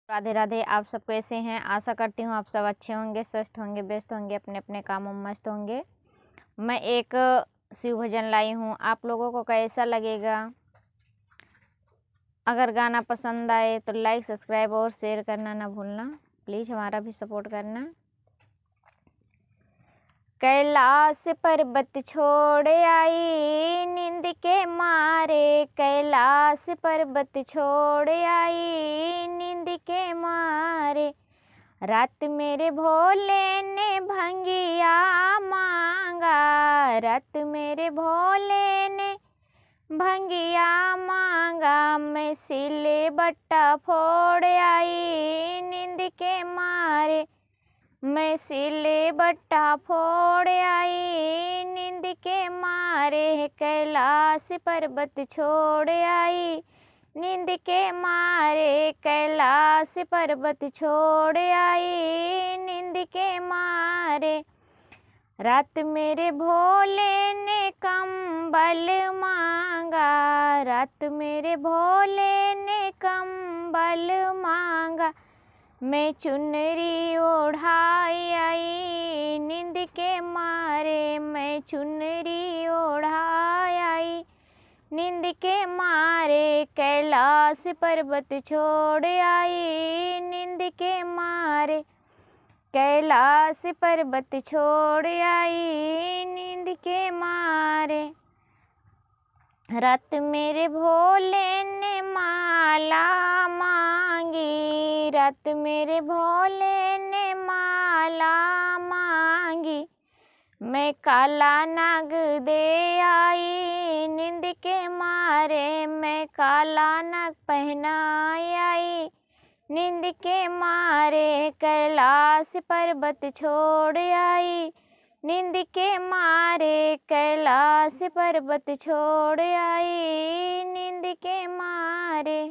राधे राधे। आप सब कैसे हैं? आशा करती हूँ आप सब अच्छे होंगे, स्वस्थ होंगे, व्यस्त होंगे, अपने अपने कामों में मस्त होंगे। मैं एक शिव भजन लाई हूँ, आप लोगों को कैसा लगेगा? अगर गाना पसंद आए तो लाइक, सब्सक्राइब और शेयर करना ना भूलना। प्लीज़ हमारा भी सपोर्ट करना। कैलाश पर्वत छोड़ आई नींद के मारे, कैलाश पर्वत छोड़ आई नींद के मारे। रात मेरे भोले ने भंगिया मांगा, रात मेरे भोले ने भंगिया मांगा। मैं सिले बट्टा फोड़ आई नींद के मारे, मैं सिले बट्टा फोड़ आई नींद के मारे। कैलाश पर्वत छोड़ आई नींद के मारे, कैलाश पर्वत छोड़ आई नींद के मारे। रात मेरे भोले ने कंबल मांगा, रात मेरे भोले ने कंबल मांगा। मैं चुनरी ओढ़ाई आई नींद के मारे, मैं चुनरी ओढ़ाई आई नींद के मारे। कैलाश पर्वत छोड़ आई नींद के मारे, कैलाश पर्वत छोड़ आई नींद के मारे। रात मेरे भोले ने माला मांगी, रात मेरे भोले ने माला मांगी। मैं काला नाग दे आई नींद के मारे, मैं काला नाग पहनाई आई नींद के मारे। कैलाश पर्वत छोड़ आई नींद के मारे, कैलाश पर्वत छोड़ आई नींद के मारे।